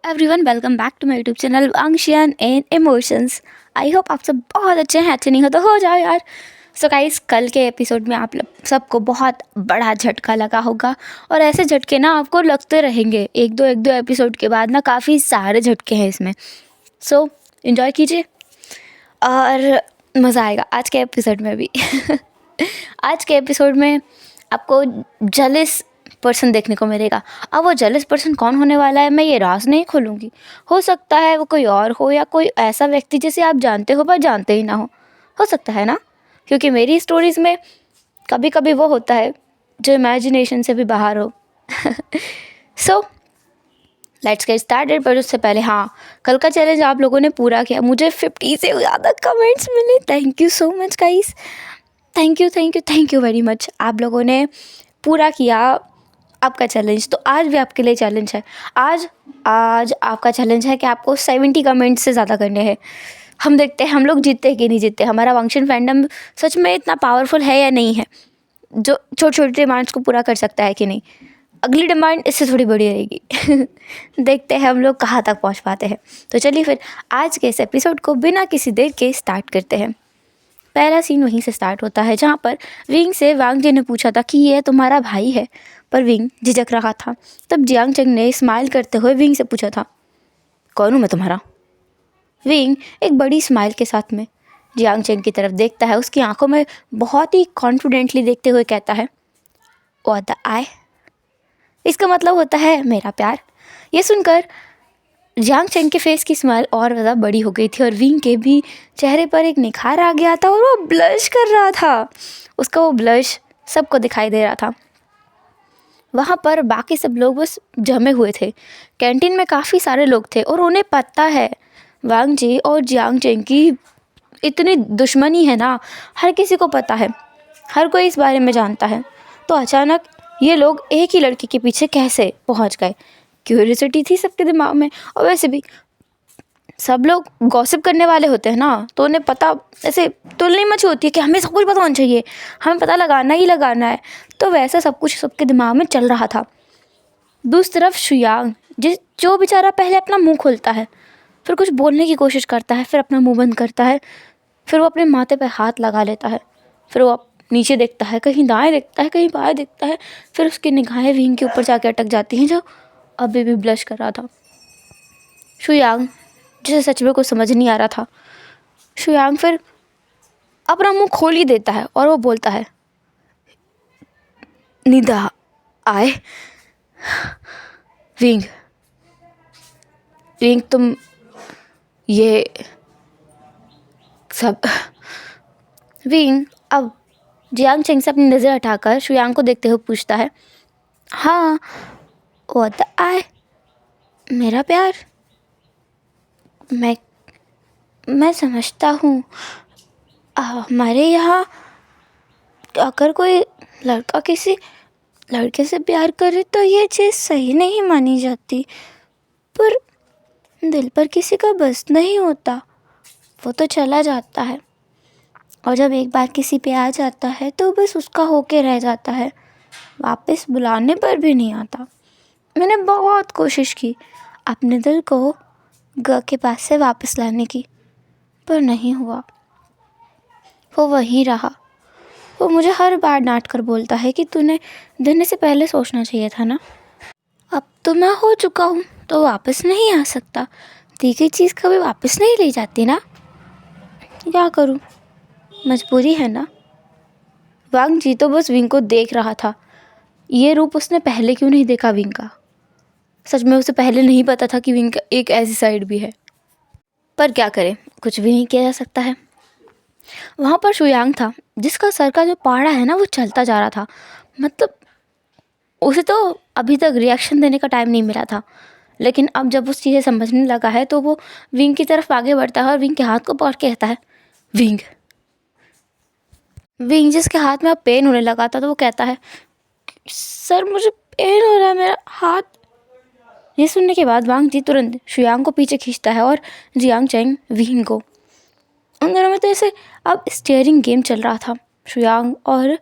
Everyone, welcome back to my YouTube channel Wangxian and emotions. I hope आप सब बहुत अच्छे हैं। अच्छे नहीं हो तो हो जाओ यार। सो गाइस, कल के एपिसोड में आप सबको बहुत बड़ा झटका लगा होगा और ऐसे झटके ना आपको लगते रहेंगे। एक दो एपिसोड के बाद ना काफ़ी सारे झटके हैं इसमें। सो इन्जॉय कीजिए और मज़ा आएगा आज के एपिसोड में भी। आज के एपिसोड में आपको जेलस पर्सन देखने को मिलेगा। अब वो जेलस पर्सन कौन होने वाला है मैं ये राज नहीं खोलूँगी। हो सकता है वो कोई और हो या कोई ऐसा व्यक्ति जिसे आप जानते हो पर जानते ही ना हो सकता है ना, क्योंकि मेरी स्टोरीज़ में कभी कभी वो होता है जो इमेजिनेशन से भी बाहर हो। So let's get started. पर उससे पहले हाँ, कल का चैलेंज आप लोगों ने पूरा किया। मुझे 50 से ज़्यादा कमेंट्स मिले। Thank you so much guys. Thank you very much. आप लोगों ने पूरा किया आपका चैलेंज। तो आज भी आपके लिए चैलेंज है। आज आपका चैलेंज है कि आपको 70 कमेंट्स से ज़्यादा करने हैं। हम देखते हैं हम लोग जीतते हैं कि नहीं जीतते। हमारा वांगशियन फैंडम सच में इतना पावरफुल है या नहीं है, जो छोटे छोटे डिमांड्स को पूरा कर सकता है कि नहीं। अगली डिमांड इससे थोड़ी बड़ी रहेगी। देखते हैं हम लोग कहाँ तक पहुँच पाते हैं। तो चलिए फिर आज के इस एपिसोड को बिना किसी देर के स्टार्ट करते हैं। पहला सीन वहीं से स्टार्ट होता है जहाँ पर विंग से वांग जी ने पूछा था कि ये तुम्हारा भाई है, पर विंग झिझक रहा था। तब जियांग चंग ने स्माइल करते हुए विंग से पूछा था, कौन हूँ मैं तुम्हारा? विंग एक बड़ी स्माइल के साथ में जियांग चंग की तरफ देखता है। उसकी आंखों में बहुत ही कॉन्फिडेंटली देखते हुए कहता है, व्हाट द आई। इसका मतलब होता है मेरा प्यार। ये सुनकर जियांग चंग के फेस की स्माइल और ज़्यादा बड़ी हो गई थी और विंग के भी चेहरे पर एक निखार आ गया था और वो ब्लश कर रहा था। उसका वो ब्लश सबको दिखाई दे रहा था। वहाँ पर बाकी सब लोग बस जमे हुए थे। कैंटीन में काफ़ी सारे लोग थे और उन्हें पता है वांग जी और जियांग चेंग की इतनी दुश्मनी है ना, हर किसी को पता है, हर कोई इस बारे में जानता है। तो अचानक ये लोग एक ही लड़की के पीछे कैसे पहुँच गए? क्यूरियोसिटी थी सबके दिमाग में। और वैसे भी सब लोग गॉसिप करने वाले होते हैं ना, तो उन्हें पता ऐसे तुलनी मची होती है कि हमें सब कुछ पता होना चाहिए, हमें पता लगाना ही लगाना है। तो वैसा सब कुछ सबके दिमाग में चल रहा था। दूसरी तरफ शुयांग जो बेचारा पहले अपना मुंह खोलता है, फिर कुछ बोलने की कोशिश करता है, फिर अपना मुंह बंद करता है, फिर वो अपने माथे पर हाथ लगा लेता है, फिर वो नीचे देखता है, कहीं दाएं देखता है, कहीं बाएं देखता है, फिर उसकी निगाहें विंग के ऊपर जाके अटक जाती हैं जो अभी भी ब्लश कर रहा था। शुयांग जिसे सच में कुछ समझ नहीं आ रहा था, शुयांग फिर अपना मुंह खोल ही देता है और वो बोलता है, निदा आए। विंग विंग तुम ये सब। विंग अब जियांग चेंग से अपनी नज़र हटाकर शुयांग को देखते हुए पूछता है, हाँ व्हाट आए, मेरा प्यार। मैं समझता हूँ हमारे यहाँ अगर कोई लड़का किसी लड़के से प्यार करे तो ये चीज़ सही नहीं मानी जाती, पर दिल पर किसी का बस नहीं होता, वो तो चला जाता है। और जब एक बार किसी पे आ जाता है तो बस उसका होके रह जाता है, वापस बुलाने पर भी नहीं आता। मैंने बहुत कोशिश की अपने दिल को ग के पास से वापस लाने की, पर नहीं हुआ। वो वहीं रहा। वो मुझे हर बार डांट कर बोलता है कि तूने देने से पहले सोचना चाहिए था ना। अब तो मैं हो चुका हूँ तो वापस नहीं आ सकता। दी गई चीज़ कभी वापस नहीं ली जाती ना, क्या करूँ, मजबूरी है ना। वांग जी तो बस विंग को देख रहा था। ये रूप उसने पहले क्यों नहीं देखा विंग का? सच में उसे पहले नहीं पता था कि विंग का एक ऐसी साइड भी है, पर क्या करें, कुछ भी नहीं किया जा सकता है। वहाँ पर शुयांग था जिसका सर का जो पाड़ा है ना वो चलता जा रहा था। मतलब उसे तो अभी तक रिएक्शन देने का टाइम नहीं मिला था, लेकिन अब जब उस चीज़ें समझने लगा है तो वो विंग की तरफ आगे बढ़ता है और विंग के हाथ को पकड़ के कहता है, विंग। विंग जिसके हाथ में अब पेन होने लगा था तो वो कहता है, सर मुझे पेन हो रहा है, मेरा हाथ। ये सुनने के बाद वांग जी तुरंत शुयांग को पीछे खींचता है और जियांग चेंग विंग को। उन दोनों में तो ऐसे अब स्टीयरिंग गेम चल रहा था। शुयांग और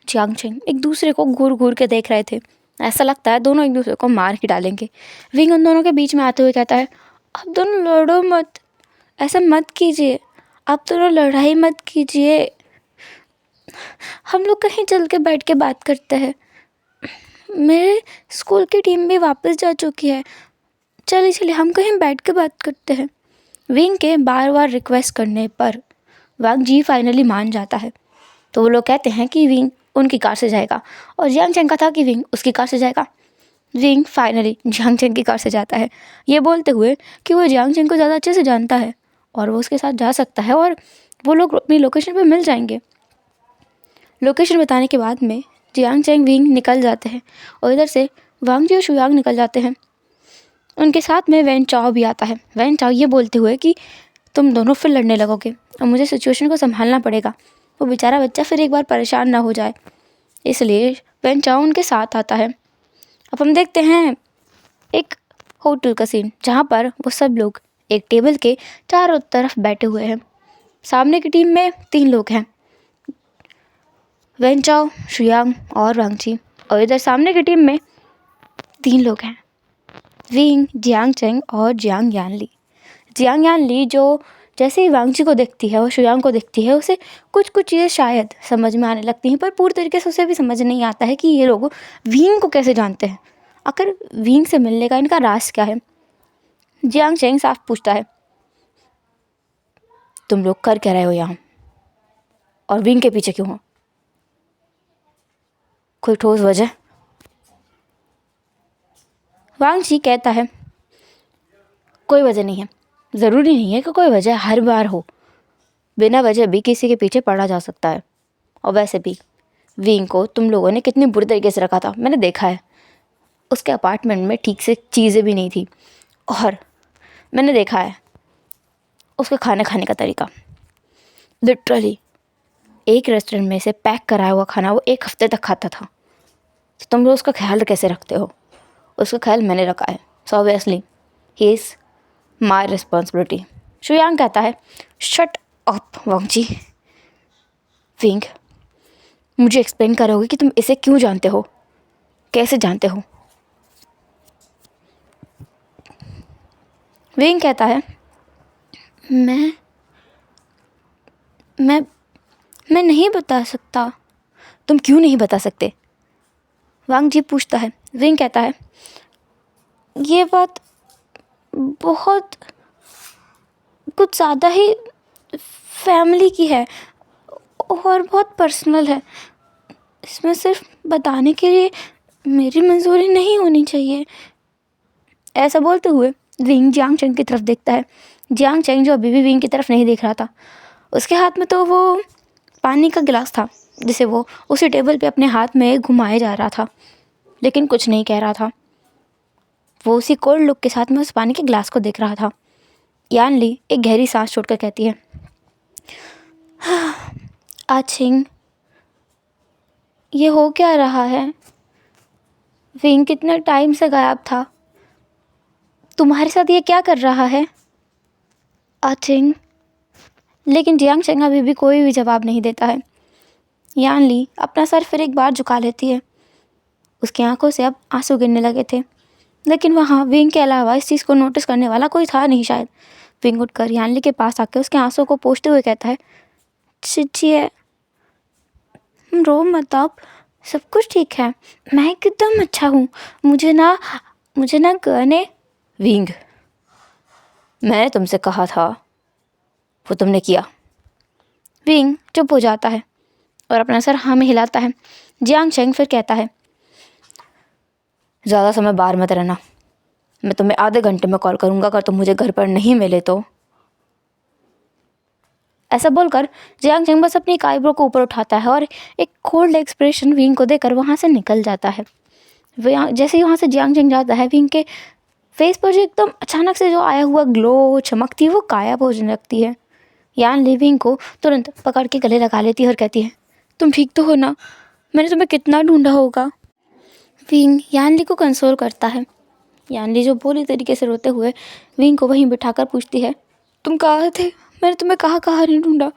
जियांग चेंग एक दूसरे को घूर घूर के देख रहे थे। ऐसा लगता है दोनों एक दूसरे को मार ही डालेंगे। विंग उन दोनों के बीच में आते हुए कहता है, आप दोनों लड़ो मत, ऐसा मत कीजिए, आप दोनों लड़ाई मत कीजिए, हम लोग कहीं चल के बैठ के बात करते हैं, मेरे स्कूल की टीम भी वापस जा चुकी है, चलिए चलिए हम कहीं बैठ के बात करते हैं। विंग के बार बार रिक्वेस्ट करने पर वांग जी फाइनली मान जाता है। तो वो लोग कहते हैं कि विंग उनकी कार से जाएगा और जियांग चेंग का था कि विंग उसकी कार से जाएगा। विंग फाइनली जियांग चेंग की कार से जाता है, ये बोलते हुए कि वो जियांग चेंग को ज़्यादा अच्छे से जानता है और वो उसके साथ जा सकता है और वो लोग अपनी लोकेशन पे मिल जाएंगे। लोकेशन बताने के बाद में जियांग चेंग विंग निकल जाते हैं और इधर से वांग जी और शुयांग निकल जाते हैं। उनके साथ में वैन चाओ भी आता है। वैन चाओ ये बोलते हुए कि तुम दोनों फिर लड़ने लगोगे और मुझे सिचुएशन को संभालना पड़ेगा, वो बेचारा बच्चा फिर एक बार परेशान ना हो जाए, इसलिए वैन चाओ उनके साथ आता है। अब हम देखते हैं एक होटल का सीन जहाँ पर वो सब लोग एक टेबल के चारों तरफ बैठे हुए हैं। सामने की टीम में 3 लोग हैं, वैन चाओ, शुयांग और वांग जी, और इधर सामने की टीम में 3 लोग हैं, विंग, जियांग चेंग और जियांग यानली। जियांग यानली जो जैसे ही वांग जी को देखती है और शुयांग को देखती है, उसे कुछ कुछ चीज़ें शायद समझ में आने लगती हैं, पर पूरी तरीके से उसे भी समझ नहीं आता है कि ये लोग विंग को कैसे जानते हैं, आखिर विंग से मिलने का इनका राज क्या है। जियांग चेंग साफ पूछता है, तुम लोग कर क्या रहे हो यहाँ और विंग के पीछे क्यों हो, कोई ठोस वजह? वांग जी कहता है, कोई वजह नहीं है, ज़रूरी नहीं है कि कोई वजह हर बार हो, बिना वजह भी किसी के पीछे पड़ा जा सकता है। और वैसे भी विंग को तुम लोगों ने कितनी बुरी तरीके से रखा था, मैंने देखा है, उसके अपार्टमेंट में ठीक से चीज़ें भी नहीं थी, और मैंने देखा है उसके खाने खाने का तरीका, लिटरली एक रेस्टोरेंट में से पैक कराया हुआ खाना वो 1 हफ्ते तक खाता था। तो तुम लोग उसका ख्याल कैसे रखते हो? उसका ख्याल मैंने रखा है, so obviously he is my responsibility. Shuyang कहता है, shut up Wang Ji. Wing, मुझे एक्सप्लेन करोगे कि तुम इसे क्यों जानते हो, कैसे जानते हो? विंग कहता है, मैं मैं मैं नहीं बता सकता। तुम क्यों नहीं बता सकते? वांग जी पूछता है। विंग कहता है, ये बात बहुत कुछ ज़्यादा ही फैमिली की है और बहुत पर्सनल है, इसमें सिर्फ बताने के लिए मेरी मंजूरी नहीं होनी चाहिए। ऐसा बोलते हुए विंग जियांग चेंग की तरफ देखता है। जियांग चेंग जो अभी भी विंग की तरफ नहीं देख रहा था, उसके हाथ में तो वो पानी का गिलास था जिसे वो उसी टेबल पे अपने हाथ में घुमाए जा रहा था, लेकिन कुछ नहीं कह रहा था। वो उसी कोल्ड लुक के साथ में उस पानी के गिलास को देख रहा था। यानली एक गहरी सांस छोड़कर कहती है, आचिंग, ये हो क्या रहा है? विंग कितने टाइम से गायब था, तुम्हारे साथ ये क्या कर रहा है? आचिंग। लेकिन जियांग चेंग अभी भी कोई भी जवाब नहीं देता है। यानली अपना सर फिर एक बार झुका लेती है। उसकी आंखों से अब आंसू गिरने लगे थे, लेकिन वहाँ विंग के अलावा इस चीज़ को नोटिस करने वाला कोई था नहीं शायद। विंग उठकर यानली के पास आकर उसके आंसू को पोंछते हुए कहता है, चिचिए, रो मत, अब सब कुछ ठीक है, मैं एकदम अच्छा हूँ, मुझे ना कहने। विंग, मैंने तुमसे कहा था, वो तुमने किया। विंग चुप हो जाता है और अपना सर हाँ में हिलाता है। जियांग चेंग फिर कहता है, ज़्यादा समय बाहर मत रहना, मैं तुम्हें आधे घंटे में कॉल करूँगा, अगर तुम मुझे घर पर नहीं मिले तो। ऐसा बोलकर जियांग चेंग बस अपनी आईब्रो को ऊपर उठाता है और एक कोल्ड एक्सप्रेशन विंग को देकर वहाँ से निकल जाता है। जैसे ही वहाँ से जियांग चेंग जाता है, विंग के फेस पर जो एकदम अचानक से जो आया हुआ ग्लो चमक थी वो गायब होने लगती है। यान लिविंग को तुरंत पकड़ के गले लगा लेती है और कहती है, तुम ठीक तो हो ना, मैंने तुम्हें कितना ढूंढा होगा। विंग यानली को कंसोल करता है। यानली जो बुरी तरीके से रोते हुए विंग को वहीं बिठाकर पूछती है, तुम कहाँ थे, मैंने तुम्हें कहाँ कहाँ नहीं ढूंढा।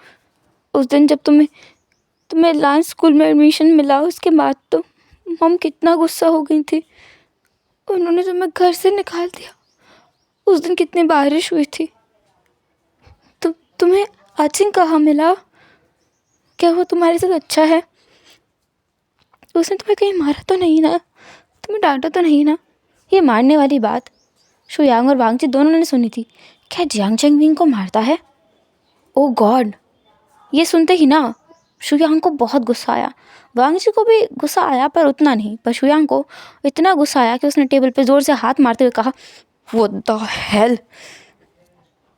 उस दिन जब तुम्हें लांस स्कूल में एडमिशन मिला, उसके बाद तो मम कितना गुस्सा हो गई थी। उन्होंने तो मैं घर से निकाल दिया। उस दिन कितनी बारिश हुई थी। तुम्हें आचिंग कहाँ मिला? क्या वो तुम्हारे साथ अच्छा है? उसने तुम्हें कहीं मारा तो नहीं ना? तुम्हें डांटा तो नहीं ना? ये मारने वाली बात शुयांग और वांगजी दोनों ने सुनी थी। क्या जियांग चेंगबिंग को मारता है? ओ गॉड! ये सुनते ही ना शुयांग को बहुत गुस्सा आया। वांगजी को भी गुस्सा आया, पर उतना नहीं। पर शुयांग को इतना गुस्सा आया कि उसने टेबल पे जोर से हाथ मारते हुए कहा, व्हाट द हेल!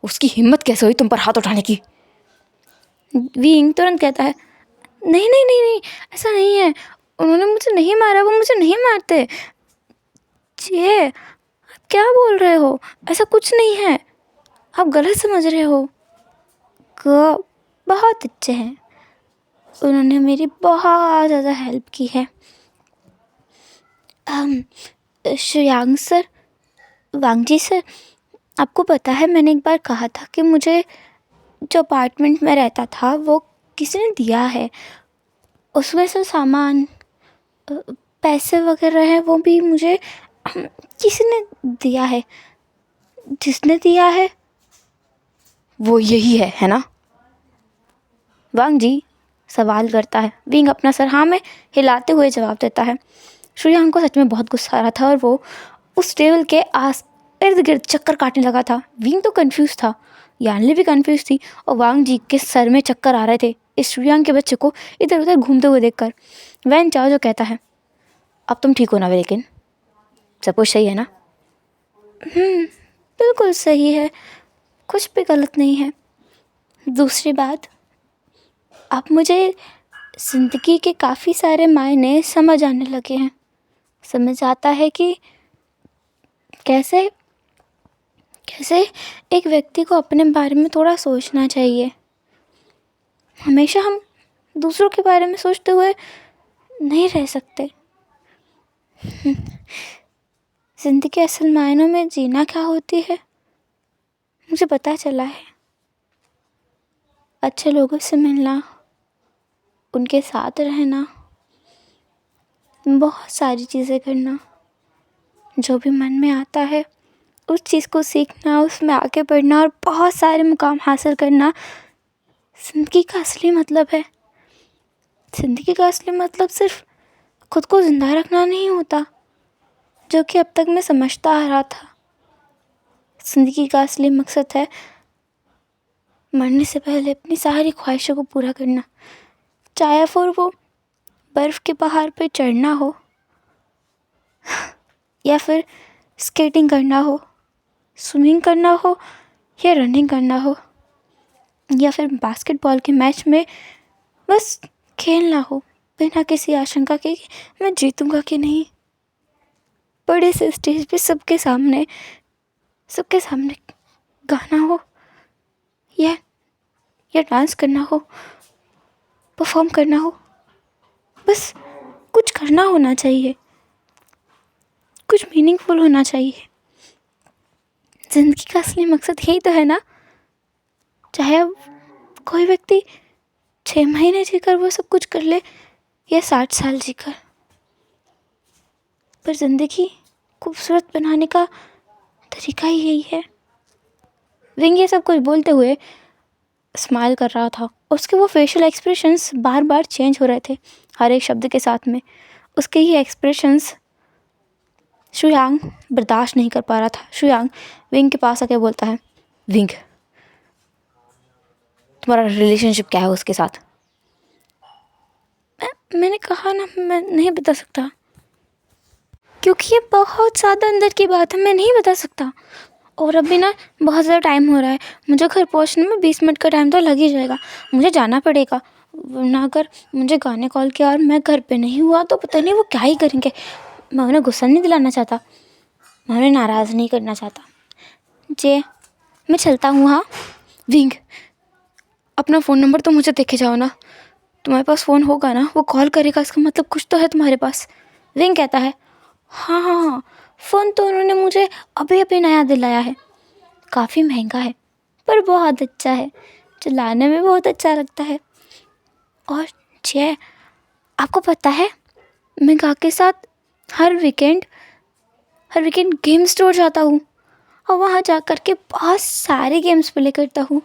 उसकी हिम्मत कैसे हुई तुम पर हाथ उठाने की? विंग तुरंत कहता है, नहीं नहीं नहीं नहीं, ऐसा नहीं है। उन्होंने मुझे नहीं मारा, वो मुझे नहीं मारते। ये आप क्या बोल रहे हो? ऐसा कुछ नहीं है, आप गलत समझ रहे हो। बहुत अच्छे हैं, उन्होंने मेरी बहुत ज़्यादा हेल्प की है। श्रेयांग सर, वांगजी सर, आपको पता है मैंने एक बार कहा था कि मुझे जो अपार्टमेंट में रहता था वो किसी ने दिया है। उसमें से सामान, पैसे वगैरह हैं, वो भी मुझे किसी ने दिया है। जिसने दिया है वो यही है ना? वांगजी सवाल करता है। विंग अपना सर हाँ में हिलाते हुए जवाब देता है। श्रेयांग को सच में बहुत गुस्सा आ रहा था और वो उस टेबल के आस इर्द गिर्द चक्कर काटने लगा था। विंग तो कंफ्यूज था, यानली भी कंफ्यूज थी, और वांगजी के सर में चक्कर आ रहे थे इस श्रेयांग के बच्चे को इधर उधर घूमते हुए देखकर। वैन चाओ जो कहता है, अब तुम ठीक हो ना? लेकिन सब कुछ सही है ना? बिल्कुल सही है, कुछ भी गलत नहीं है। दूसरी बात, अब मुझे ज़िंदगी के काफ़ी सारे मायने समझ आने लगे हैं। समझ आता है कि कैसे कैसे एक व्यक्ति को अपने बारे में थोड़ा सोचना चाहिए। हमेशा हम दूसरों के बारे में सोचते हुए नहीं रह सकते। ज़िंदगी असल मायनों में जीना क्या होती है मुझे पता चला है। अच्छे लोगों से मिलना, उनके साथ रहना, बहुत सारी चीज़ें करना, जो भी मन में आता है उस चीज़ को सीखना, उसमें आगे बढ़ना और बहुत सारे मुकाम हासिल करना ज़िंदगी का असली मतलब है। ज़िंदगी का असली मतलब सिर्फ खुद को ज़िंदा रखना नहीं होता, जो कि अब तक मैं समझता आ रहा था। ज़िंदगी का असली मकसद है मरने से पहले अपनी सारी ख्वाहिशों को पूरा करना, चाहे फिर वो बर्फ़ के पहाड़ पे चढ़ना हो, या फिर स्केटिंग करना हो, स्विमिंग करना हो, या रनिंग करना हो, या फिर बास्केटबॉल के मैच में बस खेलना हो बिना किसी आशंका के कि मैं जीतूंगा कि नहीं। बड़े से स्टेज पे सबके सामने गाना हो या डांस करना हो, परफॉर्म करना हो, बस कुछ करना होना चाहिए, कुछ मीनिंगफुल होना चाहिए। ज़िंदगी का असली मकसद यही तो है ना। चाहे अब कोई व्यक्ति 6 महीने जीकर वो सब कुछ कर ले या 60 साल जीकर, पर ज़िंदगी खूबसूरत बनाने का तरीका ही यही है। विंग ये सब कुछ बोलते हुए स्माइल कर रहा था। उसके वो फेशियल एक्सप्रेशंस बार बार चेंज हो रहे थे हर एक शब्द के साथ में। उसके ये एक्सप्रेशंस शुयांग बर्दाश्त नहीं कर पा रहा था। शुयांग विंग के पास आके बोलता है, विंग, तुम्हारा रिलेशनशिप क्या है उसके साथ? मैंने कहा ना, मैं नहीं बता सकता, क्योंकि ये बहुत ज़्यादा अंदर की बात है, मैं नहीं बता सकता। और अभी ना बहुत ज़्यादा टाइम हो रहा है, मुझे घर पहुंचने में 20 मिनट का टाइम तो लग ही जाएगा। मुझे जाना पड़ेगा, वरना अगर मुझे गाने कॉल किया और मैं घर पे नहीं हुआ तो पता नहीं वो क्या ही करेंगे। मैं उन्हें गुस्सा नहीं दिलाना चाहता, मैं उन्हें नाराज़ नहीं करना चाहता। जे मैं चलता हूँ। हाँ विंग, अपना फ़ोन नंबर तो मुझे देखे जाओ ना। तुम्हारे पास फ़ोन होगा ना, वो कॉल करेगा, इसका मतलब कुछ तो है तुम्हारे पास। विंग कहता है, हाँ हाँ हाँ, फ़ोन तो उन्होंने मुझे अभी अभी नया दिलाया है। काफ़ी महंगा है पर बहुत अच्छा है, चलाने में बहुत अच्छा लगता है। और जय, आपको पता है मैं गा के साथ हर वीकेंड गेम स्टोर जाता हूँ और वहाँ जा कर के बहुत सारे गेम्स प्ले करता हूँ।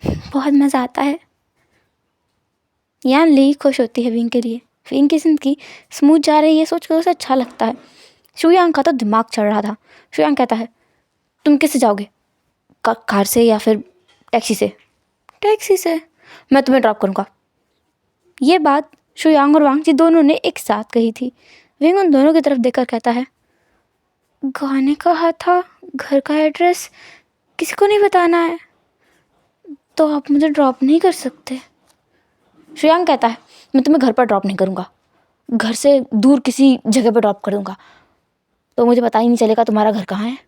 बहुत मज़ा आता है। यान ली खुश होती है विंग के लिए। विंग की ज़िंदगी स्मूथ जा रही है, सोच कर उसे अच्छा लगता है। शुयांग का तो दिमाग चढ़ रहा था। शुयांग कहता है, तुम किससे जाओगे? कार से या फिर टैक्सी से? टैक्सी से। मैं तुम्हें ड्रॉप करूँगा। ये बात शुयांग और वांग जी दोनों ने एक साथ कही थी। विंग उन दोनों की तरफ देखकर कहता है, गाने कहा था, घर का एड्रेस किसी को नहीं बताना है, तो आप मुझे ड्रॉप नहीं कर सकते? शुयांग कहता है, मैं तुम्हें घर पर ड्रॉप नहीं करूँगा, घर से दूर किसी जगह पर ड्रॉप कर दूँगा, तो मुझे पता ही नहीं चलेगा तुम्हारा घर कहाँ है।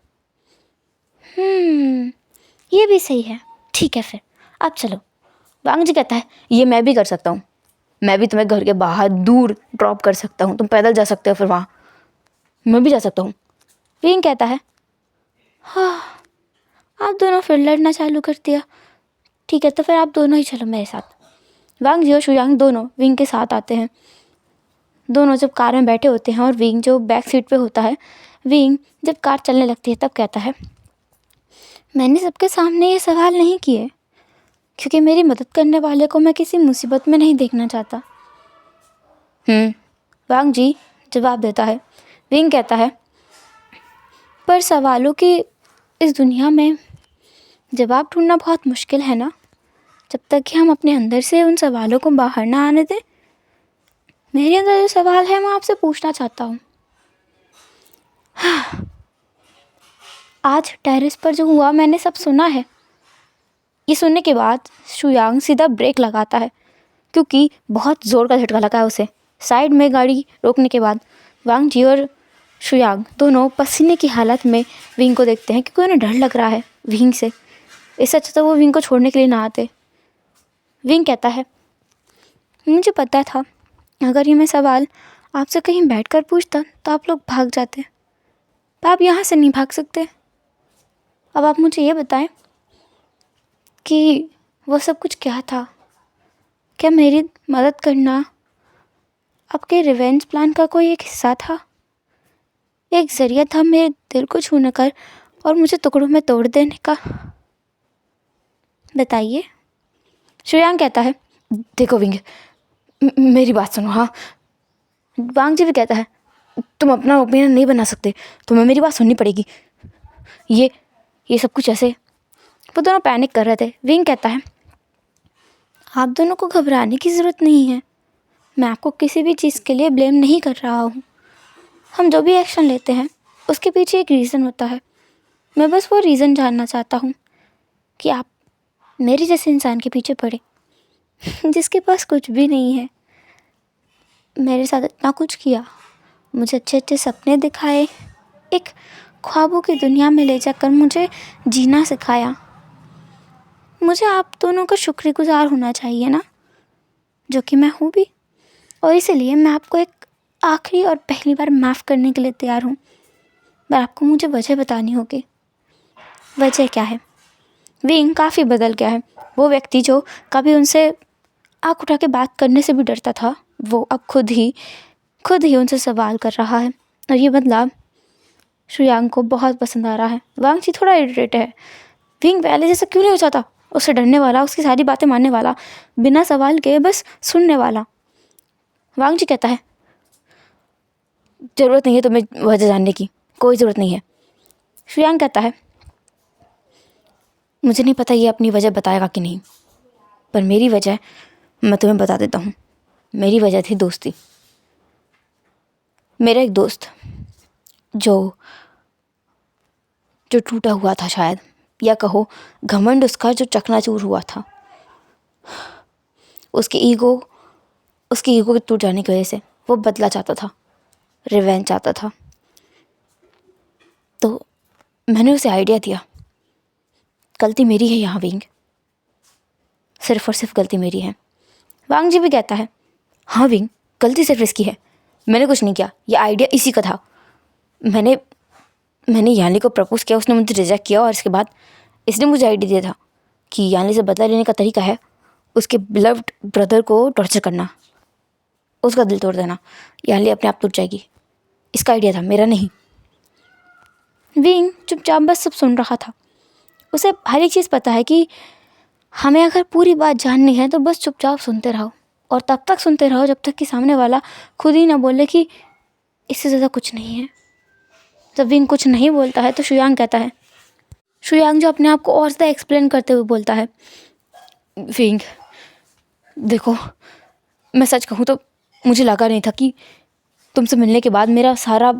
ये भी सही है, ठीक है फिर अब चलो। वांग जी कहता है, ये मैं भी कर सकता हूँ, मैं भी तुम्हें घर के बाहर दूर ड्रॉप कर सकता हूँ, तुम पैदल जा सकते हो, फिर वहाँ मैं भी जा सकता हूँ। विंग कहता है, हाँ आप दोनों फिर लड़ना चालू कर दिया। ठीक है, तो फिर आप दोनों ही चलो मेरे साथ। वांग जी और शुयांग दोनों विंग के साथ आते हैं। दोनों जब कार में बैठे होते हैं और विंग जो बैक सीट पे होता है, विंग जब कार चलने लगती है तब कहता है, मैंने सबके सामने ये सवाल नहीं किए क्योंकि मेरी मदद करने वाले को मैं किसी मुसीबत में नहीं देखना चाहता। वांग जी जवाब देता है। विंग कहता है, पर सवालों की इस दुनिया में जवाब ढूंढना बहुत मुश्किल है ना, जब तक कि हम अपने अंदर से उन सवालों को बाहर ना आने दें। मेरे अंदर जो सवाल है मैं आपसे पूछना चाहता हूँ। आज टेरेस पर जो हुआ मैंने सब सुना है। ये सुनने के बाद शुयांग सीधा ब्रेक लगाता है क्योंकि बहुत ज़ोर का झटका लगा है उसे। साइड में गाड़ी रोकने के बाद वांग जी और शुयांग दोनों पसीने की हालत में विंग को देखते हैं क्योंकि उन्हें डर लग रहा है विंग से। इससे अच्छा तो वो विंग को छोड़ने के लिए ना आते। विंग कहता है, मुझे पता था अगर ये मैं सवाल आपसे कहीं बैठकर पूछता तो आप लोग भाग जाते, पर आप यहाँ से नहीं भाग सकते। अब आप मुझे ये बताएं कि वो सब कुछ क्या था? क्या मेरी मदद करना आपके रिवेंज प्लान का कोई एक हिस्सा था, एक ज़रिया था मेरे दिल को छूने कर और मुझे टुकड़ों में तोड़ देने का? बताइए। शुयांग कहता है, देखो विंग, मेरी बात सुनो। हाँ। वांग जी भी कहता है, तुम अपना ओपिनियन नहीं बना सकते, तुम्हें मेरी बात सुननी पड़ेगी। ये सब कुछ ऐसे। वो दोनों पैनिक कर रहे थे। विंग कहता है, आप दोनों को घबराने की ज़रूरत नहीं है, मैं आपको किसी भी चीज़ के लिए ब्लेम नहीं कर रहा हूँ। हम जो भी एक्शन लेते हैं उसके पीछे एक रीज़न होता है। मैं बस वो रीज़न जानना चाहता हूँ कि आप मेरे जैसे इंसान के पीछे पड़े जिसके पास कुछ भी नहीं है, मेरे साथ इतना कुछ किया, मुझे अच्छे अच्छे सपने दिखाए, एक ख्वाबों की दुनिया में ले जाकर मुझे जीना सिखाया। मुझे आप दोनों का शुक्रगुजार होना चाहिए ना, जो कि मैं हूँ भी। और इसीलिए मैं आपको एक आखिरी और पहली बार माफ़ करने के लिए तैयार हूँ, पर आपको मुझे वजह बतानी होगी। वजह क्या है? विंग काफ़ी बदल गया है। वो व्यक्ति जो कभी उनसे आँख उठा के बात करने से भी डरता था, वो अब खुद ही उनसे सवाल कर रहा है। और ये बदलाव शुयांग को बहुत पसंद आ रहा है। वांग जी थोड़ा इरिटेट है। विंग पहले जैसा क्यों नहीं हो जाता, उससे डरने वाला, उसकी सारी बातें मानने वाला, बिना सवाल के बस सुनने वाला। वांग जी कहता है, ज़रूरत नहीं है तुम्हें वजह जानने की, कोई ज़रूरत नहीं है। शुयांग कहता है, मुझे नहीं पता ये अपनी वजह बताएगा कि नहीं, पर मेरी वजह मैं तुम्हें बता देता हूँ। मेरी वजह थी दोस्ती। मेरा एक दोस्त जो टूटा हुआ था शायद, या कहो घमंड उसका जो चकनाचूर हुआ था। उसकी ईगो के टूट जाने की वजह से वो बदला चाहता था, रिवेंज चाहता था। तो मैंने उसे आइडिया दिया। गलती मेरी है यहाँ विंग, सिर्फ और सिर्फ गलती मेरी है। वांग जी भी कहता है, हाँ विंग, गलती सिर्फ इसकी है, मैंने कुछ नहीं किया, ये आइडिया इसी का था। मैंने यानी को प्रपोज किया, उसने मुझे रिजेक्ट किया और इसके बाद इसने मुझे आइडिया दिया था कि यानी से बदला लेने का तरीका है उसके बिलव्ड ब्रदर को टॉर्चर करना, उसका दिल तोड़ देना, याली अपने आप टूट जाएगी। इसका आइडिया था, मेरा नहीं। विंग चुपचाप बस सब सुन रहा था। उसे हर एक चीज़ पता है कि हमें अगर पूरी बात जाननी है तो बस चुपचाप सुनते रहो, और तब तक सुनते रहो जब तक कि सामने वाला खुद ही ना बोले कि इससे ज़्यादा कुछ नहीं है। जब विंग कुछ नहीं बोलता है तो शुयांग कहता है, शुयांग जो अपने आप को और ज़्यादा एक्सप्लेन करते हुए बोलता है, विंग देखो, मैं सच कहूँ तो मुझे लगा नहीं था कि तुमसे मिलने के बाद मेरा सारा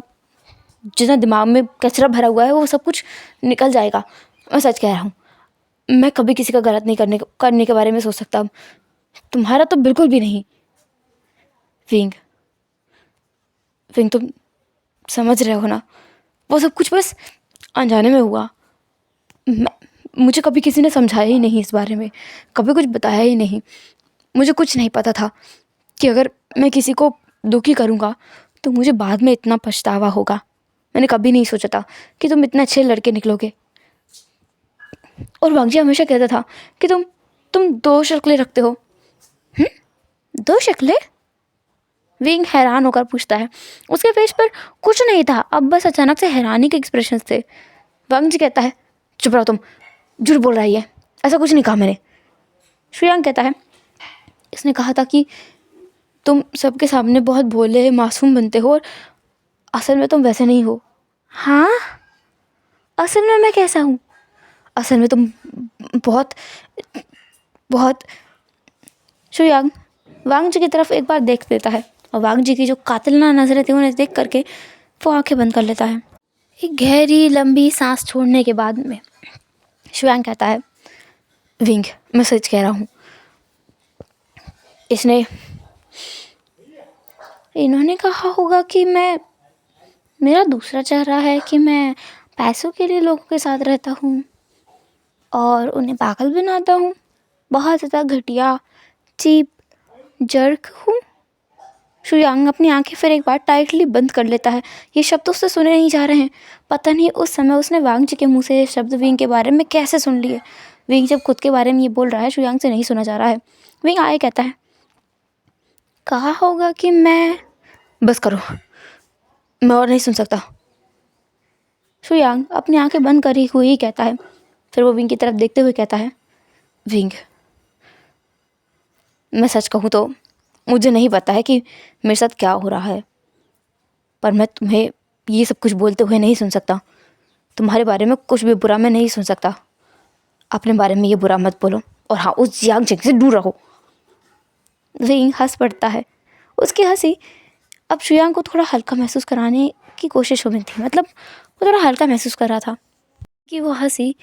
जितना दिमाग में कचरा भरा हुआ है वो सब कुछ निकल जाएगा। मैं सच कह रहा हूँ, मैं कभी किसी का गलत नहीं करने के बारे में सोच सकता, तुम्हारा तो बिल्कुल भी नहीं। विंग तुम समझ रहे हो ना, वो सब कुछ बस अनजाने में हुआ। मुझे कभी किसी ने समझाया ही नहीं इस बारे में, कभी कुछ बताया ही नहीं। मुझे कुछ नहीं पता था कि अगर मैं किसी को दुखी करूँगा तो मुझे बाद में इतना पछतावा होगा। मैंने कभी नहीं सोचा था कि तुम इतने अच्छे लड़के निकलोगे। और वांगजी हमेशा कहता था कि तुम दो शक्लें रखते हो। दो शक्लें? विंग हैरान होकर पूछता है। उसके फेस पर कुछ नहीं था, अब बस अचानक से हैरानी के एक्सप्रेशंस थे। वांगजी कहता है, चुप रहो तुम, झूठ बोल रही है, ऐसा कुछ नहीं कहा मैंने। शुयांग कहता है, इसने कहा था कि तुम सबके सामने बहुत भोले मासूम बनते हो और असल में तुम वैसे नहीं हो। हाँ, असल में मैं कैसा हूँ? असल में तुम बहुत बहुत। शुयांग वांग जी की तरफ एक बार देख लेता है और वांग जी की जो कातिलाना नजरें थी उन्हें देख करके वो आंखें बंद कर लेता है। एक गहरी लंबी सांस छोड़ने के बाद में शुयांग कहता है, विंग मैं सच कह रहा हूँ, इन्होंने कहा होगा कि मेरा दूसरा चेहरा है, कि मैं पैसों के लिए लोगों के साथ रहता हूँ और उन्हें पागल बनाता हूँ, बहुत ज़्यादा घटिया चीप जर्क हूँ। शुयांग अपनी आंखें फिर एक बार टाइटली बंद कर लेता है। ये शब्द उससे सुने नहीं जा रहे हैं। पता नहीं उस समय उसने वांग जी के मुंह से ये शब्द विंग के बारे में कैसे सुन लिए। विंग जब खुद के बारे में ये बोल रहा है, शुयांग से नहीं सुना जा रहा है। विंग आए कहता है, कहा होगा कि मैं। बस करो, मैं और नहीं सुन सकता। शुयांग अपनी आंखें बंद करी हुई ही कहता है। फिर वो विंग की तरफ देखते हुए कहता है, विंग मैं सच कहूँ तो मुझे नहीं पता है कि मेरे साथ क्या हो रहा है, पर मैं तुम्हें ये सब कुछ बोलते हुए नहीं सुन सकता। तुम्हारे बारे में कुछ भी बुरा मैं नहीं सुन सकता। अपने बारे में ये बुरा मत बोलो, और हाँ, उस जियांग जंग से दूर रहो। विंग हंस पड़ता है। उसकी हंसी अब शुयांग को थोड़ा हल्का महसूस कराने की कोशिश हो रही थी। मतलब वो थोड़ा हल्का महसूस कर रहा था कि वो हंसी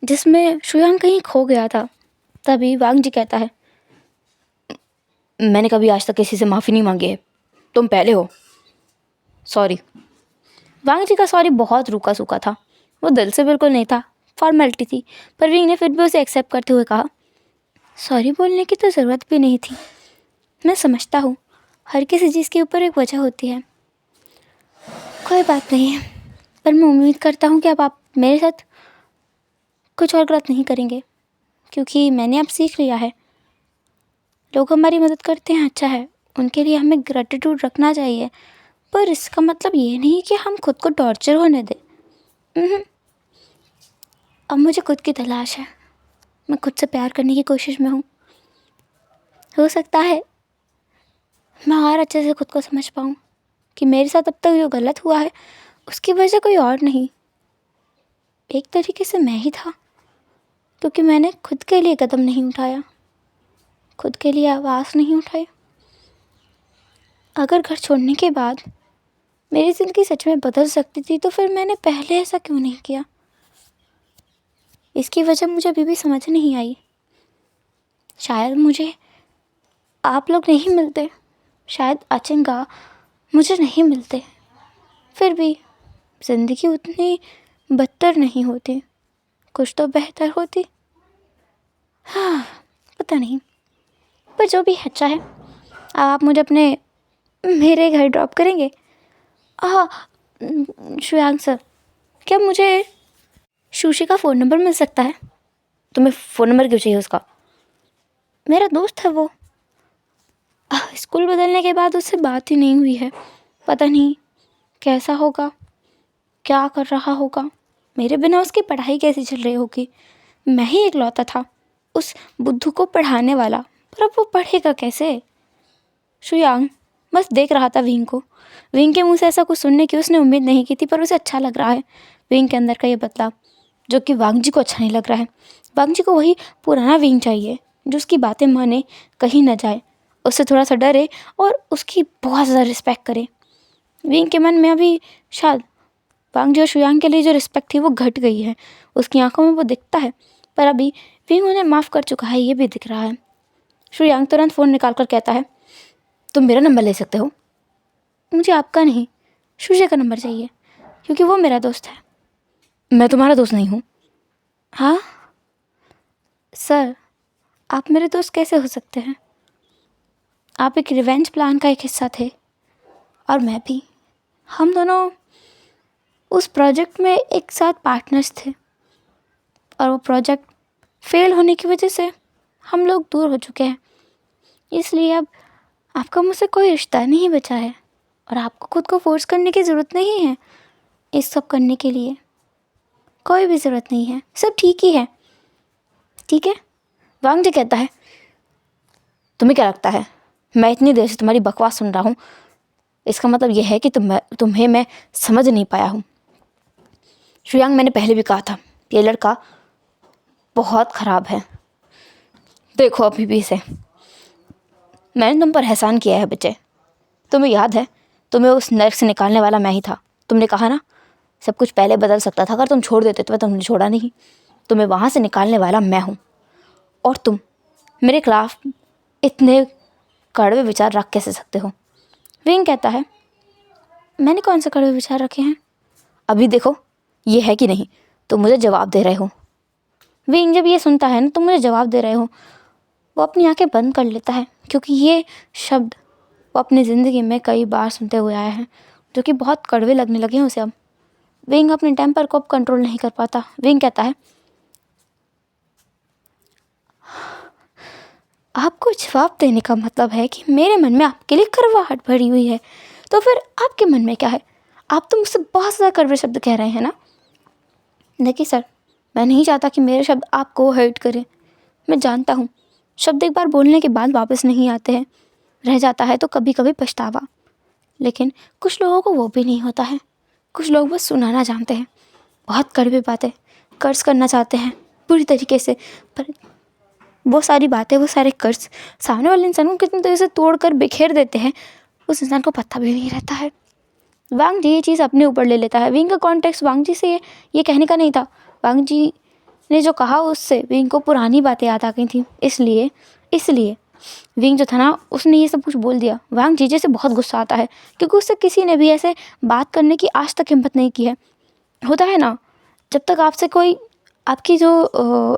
जिसमें शुयांग कहीं खो गया था। तभी वांग जी कहता है, मैंने कभी आज तक किसी से माफ़ी नहीं मांगी है, तुम पहले हो। सॉरी। वांग जी का सॉरी बहुत रूखा सूखा था, वो दिल से बिल्कुल नहीं था, फॉर्मेलिटी थी। पर विंग ने फिर भी उसे एक्सेप्ट करते हुए कहा, सॉरी बोलने की तो ज़रूरत भी नहीं थी। मैं समझता हूँ हर किसी चीज़ के ऊपर एक वजह होती है। कोई बात नहीं है, पर मैं उम्मीद करता हूँ कि अब आप मेरे साथ कुछ और गलत नहीं करेंगे, क्योंकि मैंने अब सीख लिया है लोग हमारी मदद करते हैं, अच्छा है, उनके लिए हमें ग्रेटिट्यूड रखना चाहिए, पर इसका मतलब ये नहीं कि हम खुद को टॉर्चर होने दें। अब मुझे खुद की तलाश है, मैं खुद से प्यार करने की कोशिश में हूँ। हो सकता है मैं और अच्छे से खुद को समझ पाऊँ कि मेरे साथ अब तक जो गलत हुआ है उसकी वजह कोई और नहीं, एक तरीके से मैं ही था, क्योंकि मैंने खुद के लिए कदम नहीं उठाया, खुद के लिए आवाज़ नहीं उठाई। अगर घर छोड़ने के बाद मेरी ज़िंदगी सच में बदल सकती थी तो फिर मैंने पहले ऐसा क्यों नहीं किया? इसकी वजह मुझे अभी भी समझ नहीं आई। शायद मुझे आप लोग नहीं मिलते, शायद अचंगा मुझे नहीं मिलते, फिर भी ज़िंदगी उतनी बदतर नहीं होती, कुछ तो बेहतर होती। हाँ, पता नहीं, पर जो भी अच्छा है, आप मुझे मेरे घर ड्रॉप करेंगे? हाँ, शुयांग सर, क्या मुझे सुशी का फ़ोन नंबर मिल सकता है? तुम्हें फ़ोन नंबर क्यों चाहिए उसका? मेरा दोस्त है वो। स्कूल बदलने के बाद उससे बात ही नहीं हुई है। पता नहीं कैसा होगा, क्या कर रहा होगा, मेरे बिना उसकी पढ़ाई कैसी चल रही होगी। मैं ही इकलौता था उस बुद्धू को पढ़ाने वाला, पर अब वो पढ़ेगा कैसे। शुयांग बस देख रहा था विंग को। विंग के मुंह से ऐसा कुछ सुनने की उसने उम्मीद नहीं की थी, पर उसे अच्छा लग रहा है विंग के अंदर का ये बदलाव, जो कि वांग जी को अच्छा नहीं लग रहा है। वांग जी को वही पुराना विंग चाहिए जो उसकी बातें माने, कहीं न जाए, उससे थोड़ा सा डरे और उसकी बहुत ज़्यादा रिस्पेक्ट करे। विंग के मन में अभी शायद वांग जी और शुयांग के लिए जो रिस्पेक्ट थी वो घट गई है। उसकी आंखों में वो दिखता है, पर अभी विंग उन्हें माफ़ कर चुका है, ये भी दिख रहा है। शुयांग तुरंत फ़ोन निकाल कर कहता है, तुम मेरा नंबर ले सकते हो। मुझे आपका नहीं, शुजे का नंबर चाहिए, क्योंकि वो मेरा दोस्त है। मैं तुम्हारा दोस्त नहीं हूँ। हाँ सर, आप मेरे दोस्त कैसे हो सकते हैं? आप एक रिवेंज प्लान का एक हिस्सा थे और मैं भी। हम दोनों उस प्रोजेक्ट में एक साथ पार्टनर्स थे, और वो प्रोजेक्ट फेल होने की वजह से हम लोग दूर हो चुके हैं। इसलिए अब आपका मुझसे कोई रिश्ता नहीं बचा है, और आपको खुद को फोर्स करने की ज़रूरत नहीं है। इस सब करने के लिए कोई भी ज़रूरत नहीं है, सब ठीक ही है। ठीक है, वांग जी कहता है, तुम्हें क्या लगता है मैं इतनी देर से तुम्हारी बकवास सुन रहा हूँ? इसका मतलब यह है कि तुम्हें मैं समझ नहीं पाया हूँ। शुयांग, मैंने पहले भी कहा था ये लड़का बहुत ख़राब है। देखो अभी भी इसे, मैंने तुम पर एहसान किया है बच्चे। तुम्हें याद है, तुम्हें उस नर्क से निकालने वाला मैं ही था। तुमने कहा ना सब कुछ पहले बदल सकता था अगर तुम छोड़ देते, तो तुमने छोड़ा नहीं। तुम्हें वहाँ से निकालने वाला मैं हूँ, और तुम मेरे खिलाफ इतने कड़वे विचार रख कैसे सकते हो? विंग कहता है, मैंने कौन से कड़वे विचार रखे हैं? अभी देखो ये है कि नहीं, तुम मुझे जवाब दे रहे हो। विंग जब ये सुनता है ना, तुम मुझे जवाब दे रहे हो, वो अपनी आंखें बंद कर लेता है, क्योंकि ये शब्द वो अपनी ज़िंदगी में कई बार सुनते हुए आया है, जो कि बहुत कड़वे लगने लगे हैं उसे अब। विंग अपने टेम्पर को अब कंट्रोल नहीं कर पाता। विंग कहता है, आपको जवाब देने का मतलब है कि मेरे मन में आपके लिए कड़वाहट भरी हुई है, तो फिर आपके मन में क्या है? आप तो मुझसे बहुत ज़्यादा कड़वे शब्द कह रहे हैं ना। देखिए सर, मैं नहीं चाहता कि मेरे शब्द आपको हर्ट करें। मैं जानता हूँ शब्द एक बार बोलने के बाद वापस नहीं आते हैं, रह जाता है तो कभी कभी पछतावा। लेकिन कुछ लोगों को वो भी नहीं होता है। कुछ लोग बस सुनाना जानते हैं, बहुत कड़वी बातें कर्ज करना चाहते हैं पूरी तरीके से, पर वो सारी बातें, वो सारे कर्ज सामने वाले इंसान को कितनी तरह से तोड़ कर बिखेर देते हैं, उस इंसान को पता भी नहीं रहता है। वांग जी ये चीज़ अपने ऊपर ले लेता है। विंग का कॉन्टेक्स्ट वांग जी से ये कहने का नहीं था। वांग जी ने जो कहा उससे विंग को पुरानी बातें याद आ गई थी, इसलिए विंग जो था ना, उसने ये सब कुछ बोल दिया। वांग जी जैसे बहुत गुस्सा आता है, क्योंकि उससे किसी ने भी ऐसे बात करने की आज तक हिम्मत नहीं की है। होता है ना, जब तक आपसे कोई आपकी जो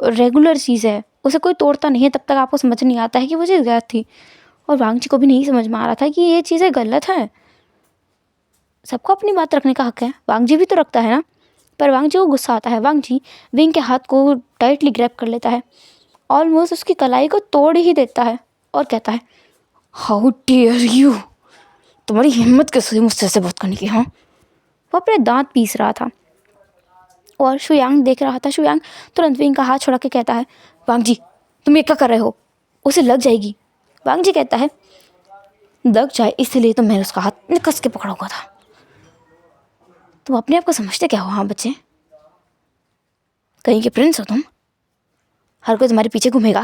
रेगुलर चीज़ है उसे कोई तोड़ता नहीं है, तब तक आपको समझ नहीं आता है कि वो चीज़ गलत थी। और वांग जी को भी नहीं समझ में आ रहा था कि ये चीज़ें गलत है। सबको अपनी बात रखने का हक है, वांग जी भी तो रखता है ना। पर वांग जी को गुस्सा आता है। वांग जी विंग के हाथ को टाइटली ग्रैब कर लेता है, ऑलमोस्ट उसकी कलाई को तोड़ ही देता है, और कहता है, हाउ डेयर यू, तुम्हारी हिम्मत कैसे हुई मुझसे ऐसे बात करने की? हाँ, वो अपने दांत पीस रहा था और शुयांग देख रहा था। शुयांग तुरंत विंग का हाथ छोड़ा के कहता है, वांग जी तुम ये क्या कर रहे हो? उसे लग जाएगी। वांग जी कहता है, लग जाए इसलिए तो मैंने उसका हाथ कस के पकड़ा हुआ था। तुम अपने आप को समझते क्या हो? हाँ बच्चे, कहीं के प्रिंस हो तुम, हर कोई तुम्हारे पीछे घूमेगा?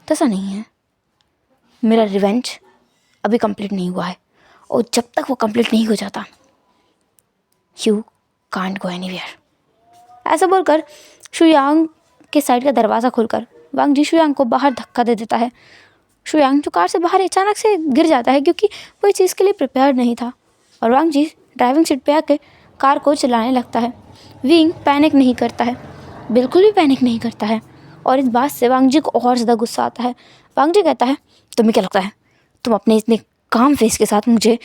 तो ऐसा नहीं है। मेरा रिवेंज अभी कंप्लीट नहीं हुआ है, और जब तक वो कंप्लीट नहीं हो जाता, यू कांट गो एनीवेयर। ऐसा बोलकर शुयांग के साइड का दरवाज़ा खोलकर वांग जी शुयांग को बाहर धक्का दे देता है। शुयांग जो कार से बाहर अचानक से गिर जाता है, क्योंकि वो इस चीज़ के लिए प्रिपेयर नहीं था, और वांग जी ड्राइविंग सीट पे आके कार को चलाने लगता है। विंग पैनिक नहीं करता है, बिल्कुल भी पैनिक नहीं करता है, और इस बात से वांग जी को और ज़्यादा गुस्सा आता है। वांग जी कहता है, तुम्हें क्या लगता है तुम अपने इतने काम फेस के साथ मुझे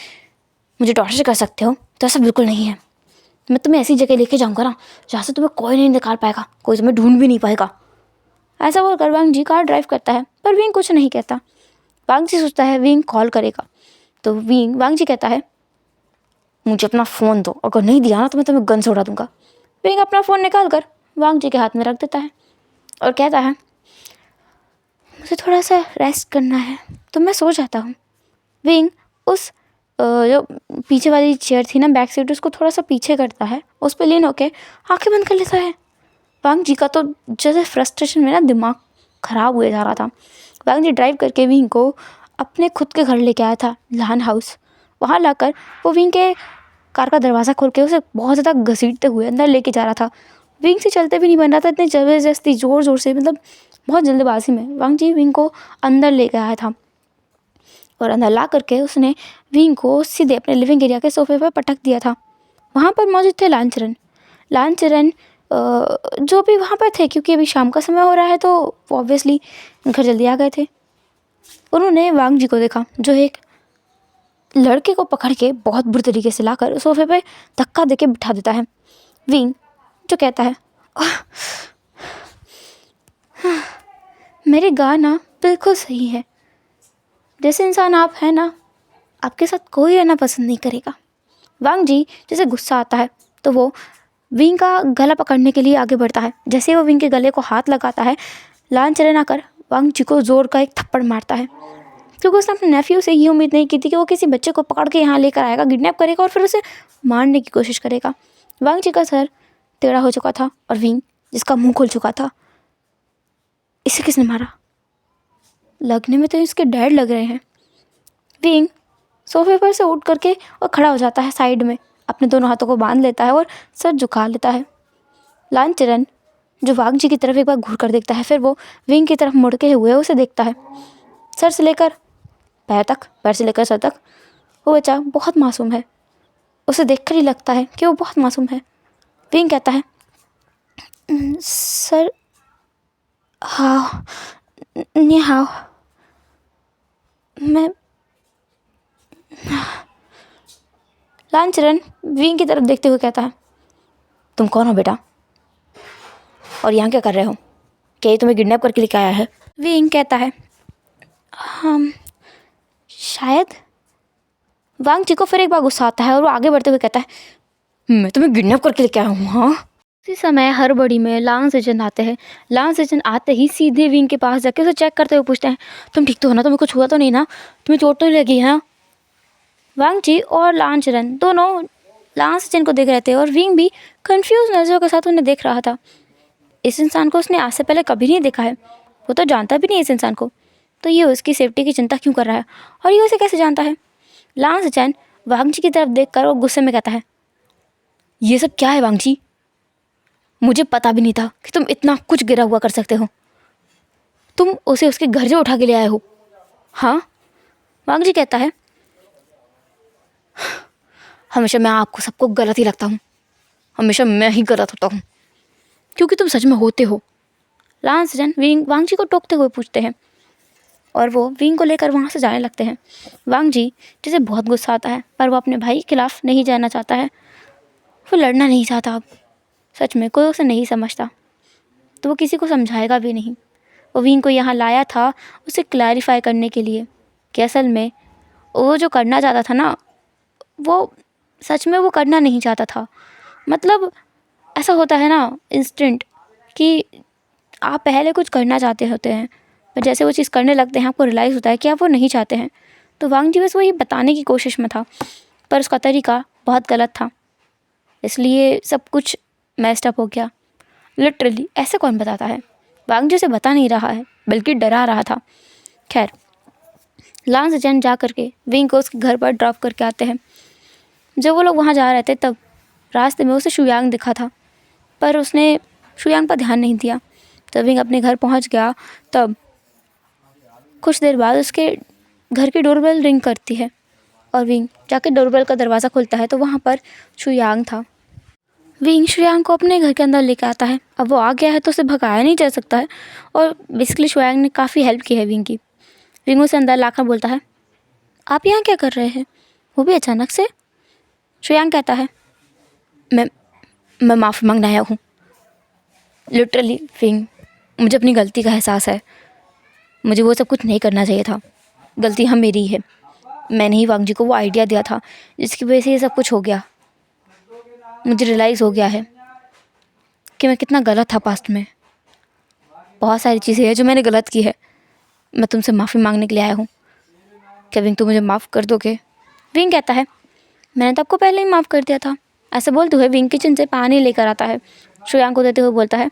टॉर्चर कर सकते हो? तो ऐसा बिल्कुल नहीं है। मैं तुम्हें ऐसी जगह लेके जाऊँगा ना जहाँ से तुम्हें कोई नहीं निकाल पाएगा, कोई तुम्हें ढूंढ भी नहीं पाएगा। ऐसा बोलकर वांग जी कार ड्राइव करता है, पर विंग कुछ नहीं कहता। वांग जी सोचता है विंग कॉल करेगा, तो वांग जी कहता है मुझे अपना फ़ोन दो, अगर नहीं दिया ना तो मैं तुम्हें गन से उड़ा दूंगा। विंग अपना फ़ोन निकाल कर वांग जी के हाथ में रख देता है और कहता है मुझे थोड़ा सा रेस्ट करना है तो मैं सो जाता हूँ। विंग उस जो पीछे वाली चेयर थी ना, बैक सीट, उसको थोड़ा सा पीछे करता है, उस पर लीन होके आंखें बंद कर लेता है। वांग जी का तो जैसे फ्रस्ट्रेशन में ना दिमाग ख़राब हुए जा रहा था। वांग जी ड्राइव करके विंग को अपने खुद के घर लेके आया था, लान हाउस। वहाँ लाकर वो विंग के कार का दरवाज़ा खोल के उसे बहुत ज़्यादा घसीटते हुए अंदर लेके जा रहा था। विंग से चलते भी नहीं बन रहा था, इतनी ज़बरदस्ती ज़ोर ज़ोर से, मतलब बहुत जल्दबाजी में वांग जी विंग को अंदर लेके आया था। और अंदर ला करके उसने विंग को सीधे अपने लिविंग एरिया के सोफे पर पटक दिया था। वहाँ पर मौजूद थे लालचरण जो भी वहाँ पर थे, क्योंकि अभी शाम का समय हो रहा है तो वो ऑब्वियसली घर जल्दी आ गए थे। उन्होंने वांग जी को देखा जो एक लड़के को पकड़ के बहुत बुरी तरीके से लाकर सोफे पे धक्का देके बिठा देता है। विंग जो कहता है मेरे गाना बिल्कुल सही है, जैसे इंसान आप हैं ना, आपके साथ कोई रहना पसंद नहीं करेगा। वांग जी जैसे गुस्सा आता है तो वो विंग का गला पकड़ने के लिए आगे बढ़ता है। जैसे वो विंग के गले को हाथ लगाता है, लालचरण आकर वांग जी को जोर का एक थप्पड़ मारता है, क्योंकि उसने अपने नेफ्यू से ये उम्मीद नहीं की थी कि वो किसी बच्चे को पकड़ के यहाँ लेकर आएगा, किडनैप करेगा और फिर उसे मारने की कोशिश करेगा। वांग जी का सर टेढ़ा हो चुका था और विंग जिसका मुंह खुल चुका था। इसे किसने मारा? लगने में तो इसके डैड लग रहे हैं। विंग सोफे पर से उठ करके और खड़ा हो जाता है साइड में, अपने दोनों हाथों को बांध लेता है और सर झुका लेता है। लालचरण जो वांग जी की तरफ एक बार घूर कर देखता है, फिर वो विंग की तरफ मुड़ के हुए उसे देखता है। सर से लेकर पैर तक, पैर से लेकर सर तक वो बच्चा बहुत मासूम है। उसे देखकर ही लगता है कि वो बहुत मासूम है। विंग कहता है सर हाँ नहीं हाँ मैं। लालचरण विंग की तरफ देखते हुए कहता है तुम कौन हो बेटा, और यहाँ क्या कर रहे हो? क्या ये तुम्हें किडनैप करके लेके आया है? विंग कहता है हम शायद। वांग जी को फिर एक बार गुस्सा आता है और वो आगे बढ़ते हुए कहता है मैं तुम्हें किडनैप करके लेके आया हूँ। हाँ, उसी समय हड़बड़ी में लांग सेजन आते हैं। लांग सेजन आते ही सीधे विंग के पास जाके उसे चेक करते हुए पूछते हैं तुम ठीक तो हो ना, तुम्हें कुछ हुआ तो नहीं ना, तुम्हें चोट तो नहीं लगी है ना? वांग जी और लालचरण दोनों लांग सेजन को देख रहे थे और विंग भी कंफ्यूज नजरों के साथ उन्हें देख रहा था। इस इंसान को उसने आज से पहले कभी नहीं देखा है, वो तो जानता भी नहीं इस इंसान को, तो ये उसकी सेफ्टी की चिंता क्यों कर रहा है और ये उसे कैसे जानता है? लांग सेजन वांग जी की तरफ देखकर वो गुस्से में कहता है ये सब क्या है वांग जी, मुझे पता भी नहीं था कि तुम इतना कुछ गिरा हुआ कर सकते हो। तुम उसे उसके घर से उठा के ले आए हो? हाँ, वांग जी कहता है हमेशा मैं आपको सबको गलत ही लगता हूँ, हमेशा मैं ही गलत होता हूँ, क्योंकि तुम सच में होते हो। लांग सेजन वांग जी को टोकते हुए पूछते हैं और वो विंग को लेकर वहाँ से जाने लगते हैं। वांग जी जिसे बहुत गुस्सा आता है, पर वो अपने भाई के खिलाफ नहीं जाना चाहता है, वो लड़ना नहीं चाहता। अब सच में कोई उसे नहीं समझता तो वो किसी को समझाएगा भी नहीं। वो विंग को यहाँ लाया था उसे क्लैरिफाई करने के लिए कि असल में वो जो करना चाहता था ना, वो सच में वो करना नहीं चाहता था। मतलब ऐसा होता है ना इंस्टेंट कि आप पहले कुछ करना चाहते होते हैं, पर जैसे वो चीज़ करने लगते हैं आपको रियलाइज़ होता है कि आप वो नहीं चाहते हैं। तो वांग जी बस वही बताने की कोशिश में था, पर उसका तरीका बहुत गलत था, इसलिए सब कुछ मैस्ड अप हो गया। लिटरली ऐसे कौन बताता है? वांग जी उसे बता नहीं रहा है बल्कि डरा रहा था। खैर, लांग सेजन जा करके विंग को उसके घर पर ड्रॉप करके आते हैं। जब वो लोग वहाँ जा रहे थे तब रास्ते में उसे शुयांग दिखा था, पर उसने शुयांग पर ध्यान नहीं दिया। जब विंग अपने घर पहुँच गया तब कुछ देर बाद उसके घर की डोरबेल रिंग करती है और विंग जाके डोरबेल का दरवाज़ा खोलता है तो वहाँ पर शुयांग था। विंग शुयांग को अपने घर के अंदर लेकर आता है। अब वो आ गया है तो उसे भगाया नहीं जा सकता है और बेसिकली शुयांग ने काफ़ी हेल्प की है विंग की। विंग उसे अंदर लाकर बोलता है आप यहाँ क्या कर रहे हैं, वो भी अचानक से? शुयांग कहता है मैं माफ़ी मांगने आया हूँ। लिटरली विंग, मुझे अपनी गलती का एहसास है, मुझे वो सब कुछ नहीं करना चाहिए था। गलती हम मेरी है। मैंने ही वांग जी को वो आइडिया दिया था जिसकी वजह से ये सब कुछ हो गया। मुझे रियलाइज़ हो गया है कि मैं कितना गलत था पास्ट में। बहुत सारी चीज़ें हैं जो मैंने गलत की है। मैं तुमसे माफ़ी मांगने के लिए आया हूँ। क्या विंग तुम मुझे माफ़ कर दोगे? विंग कहता है मैंने तो आपको पहले ही माफ़ कर दिया था। ऐसे बोलते हुए विंग किचन से पानी लेकर आता है। श्रेयांक को देते हुए बोलता है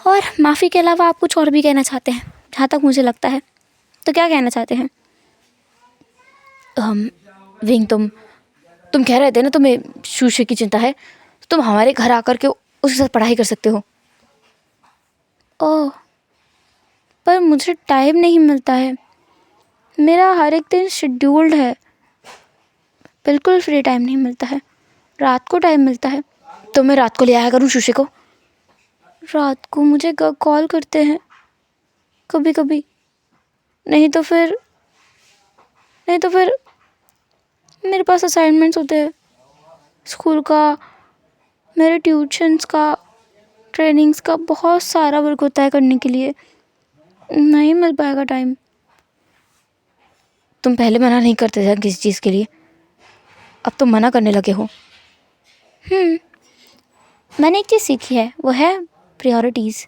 और माफ़ी के अलावा आप कुछ और भी कहना चाहते हैं जहाँ तक मुझे लगता है। तो क्या कहना चाहते हैं? विंग तुम कह रहे थे ना तुम्हें शूशे की चिंता है, तो तुम हमारे घर आकर के उसके साथ पढ़ाई कर सकते हो। ओह, पर मुझे टाइम नहीं मिलता है। मेरा हर एक दिन शेड्यूल्ड है। बिल्कुल फ्री टाइम नहीं मिलता है। रात को टाइम मिलता है तो मैं रात को ले आया करूँ शूशे को। रात को मुझे कॉल करते हैं कभी कभी। नहीं तो फिर मेरे पास असाइनमेंट्स होते हैं स्कूल का, मेरे ट्यूशन्स का, ट्रेनिंग्स का, बहुत सारा वर्क होता है करने के लिए। नहीं मिल पाएगा टाइम। तुम पहले मना नहीं करते थे किसी चीज़ के लिए, अब तुम मना करने लगे हो। मैंने एक चीज़ सीखी है, वो है प्रायोरिटीज़।